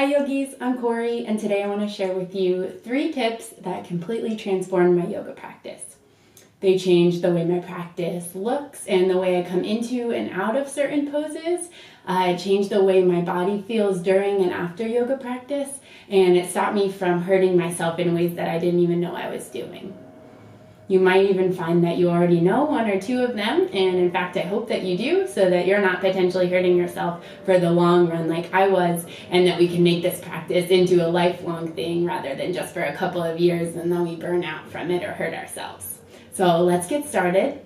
Hi yogis, I'm Cori, and today I want to share with you 3 tips that completely transformed my yoga practice. They changed the way my practice looks and the way I come into and out of certain poses. It changed the way my body feels during and after yoga practice, and it stopped me from hurting myself in ways that I didn't even know I was doing. You might even find that you already know 1 or 2 of them, and in fact I hope that you do, so that you're not potentially hurting yourself for the long run like I was, and that we can make this practice into a lifelong thing rather than just for a couple of years and then we burn out from it or hurt ourselves. So let's get started.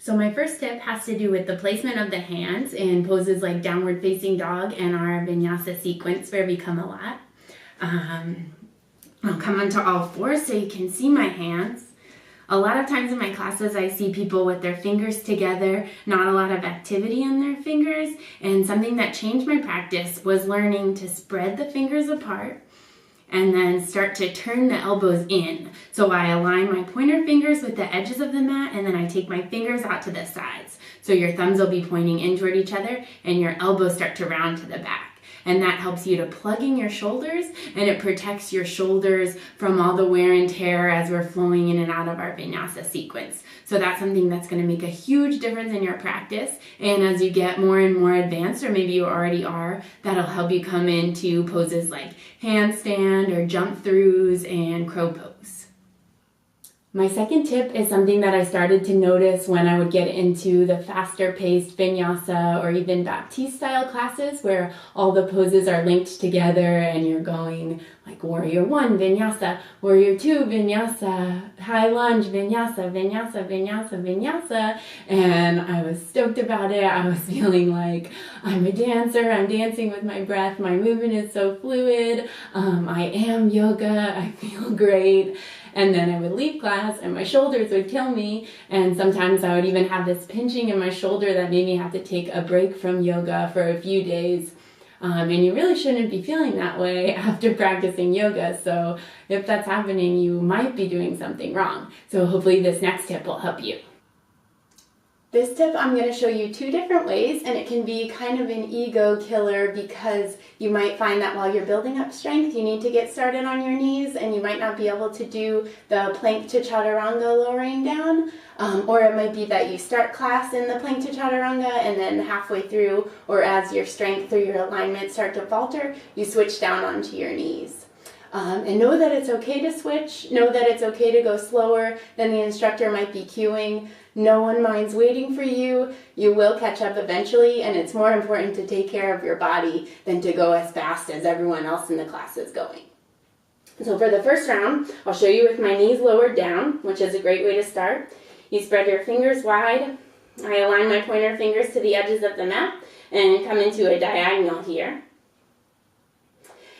So my first tip has to do with the placement of the hands in poses like downward facing dog and our vinyasa sequence where we come a lot. I'll come onto all 4 so you can see my hands. A lot of times in my classes I see people with their fingers together, not a lot of activity in their fingers, and something that changed my practice was learning to spread the fingers apart and then start to turn the elbows in. So I align my pointer fingers with the edges of the mat, and then I take my fingers out to the sides. So your thumbs will be pointing in toward each other and your elbows start to round to the back. And that helps you to plug in your shoulders, and it protects your shoulders from all the wear and tear as we're flowing in and out of our vinyasa sequence. So that's something that's going to make a huge difference in your practice. And as you get more and more advanced, or maybe you already are, that'll help you come into poses like handstand or jump throughs and crow pose. My second tip is something that I started to notice when I would get into the faster paced vinyasa or even Baptiste style classes where all the poses are linked together and you're going like warrior 1 vinyasa, warrior 2 vinyasa, high lunge vinyasa, vinyasa, vinyasa, vinyasa, and I was stoked about it. I was feeling like I'm a dancer, I'm dancing with my breath, my movement is so fluid, I am yoga, I feel great. And then I would leave class and my shoulders would kill me, and sometimes I would even have this pinching in my shoulder that made me have to take a break from yoga for a few days. And you really shouldn't be feeling that way after practicing yoga, so if that's happening, you might be doing something wrong. So hopefully this next tip will help you. This tip I'm going to show you 2 different ways, and it can be kind of an ego killer because you might find that while you're building up strength, you need to get started on your knees and you might not be able to do the plank to chaturanga lowering down, or it might be that you start class in the plank to chaturanga and then halfway through, or as your strength or your alignment start to falter, you switch down onto your knees. And know that it's okay to switch, know that it's okay to go slower than the instructor might be cueing. No one minds waiting for you. You will catch up eventually, and it's more important to take care of your body than to go as fast as everyone else in the class is going. So for the first round, I'll show you with my knees lowered down, which is a great way to start. You spread your fingers wide. I align my pointer fingers to the edges of the mat and come into a diagonal here.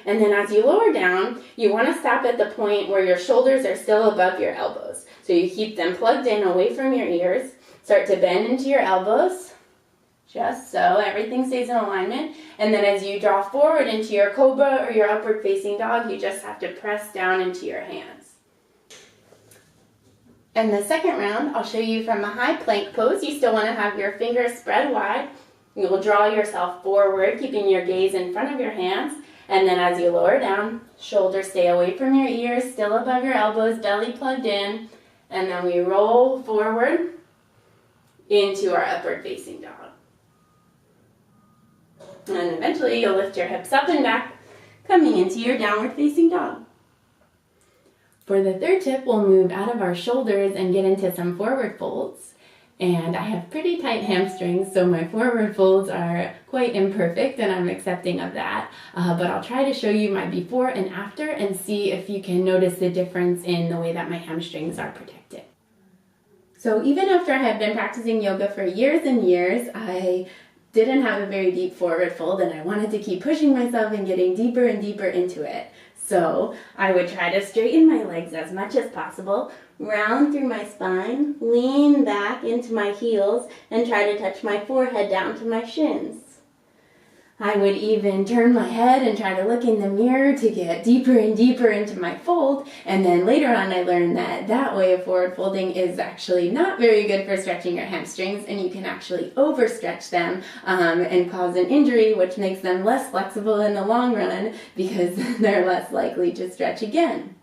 And then as you lower down, you want to stop at the point where your shoulders are still above your elbows. So you keep them plugged in away from your ears. Start to bend into your elbows, just so everything stays in alignment. And then as you draw forward into your cobra or your upward facing dog, you just have to press down into your hands. And the second round, I'll show you from a high plank pose. You still want to have your fingers spread wide. You will draw yourself forward, keeping your gaze in front of your hands. And then as you lower down, shoulders stay away from your ears, still above your elbows, belly plugged in. And then we roll forward into our upward facing dog. And eventually you'll lift your hips up and back, coming into your downward facing dog. For the third tip, we'll move out of our shoulders and get into some forward folds. And I have pretty tight hamstrings, so my forward folds are quite imperfect, and I'm accepting of that. But I'll try to show you my before and after and see if you can notice the difference in the way that my hamstrings are protected. So even after I had been practicing yoga for years and years, I didn't have a very deep forward fold, and I wanted to keep pushing myself and getting deeper and deeper into it. So I would try to straighten my legs as much as possible, round through my spine, lean back into my heels, and try to touch my forehead down to my shins. I would even turn my head and try to look in the mirror to get deeper and deeper into my fold. And then later on I learned that that way of forward folding is actually not very good for stretching your hamstrings, and you can actually overstretch them and cause an injury, which makes them less flexible in the long run because they're less likely to stretch again.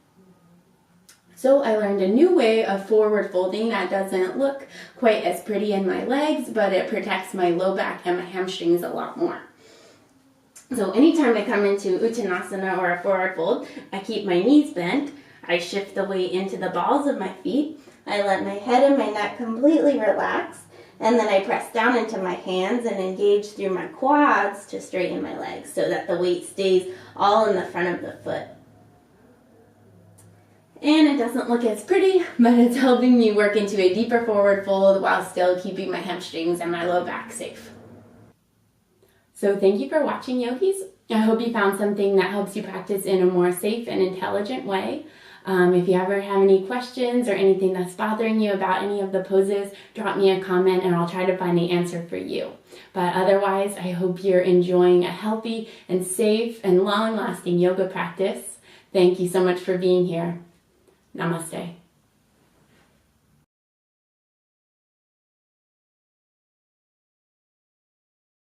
So I learned a new way of forward folding that doesn't look quite as pretty in my legs, but it protects my low back and my hamstrings a lot more. So anytime I come into Uttanasana or a forward fold, I keep my knees bent, I shift the weight into the balls of my feet, I let my head and my neck completely relax, and then I press down into my hands and engage through my quads to straighten my legs so that the weight stays all in the front of the foot. And it doesn't look as pretty, but it's helping me work into a deeper forward fold while still keeping my hamstrings and my low back safe. So thank you for watching, yogis. I hope you found something that helps you practice in a more safe and intelligent way. If you ever have any questions or anything that's bothering you about any of the poses, drop me a comment and I'll try to find the answer for you. But otherwise, I hope you're enjoying a healthy and safe and long-lasting yoga practice. Thank you so much for being here. Namaste.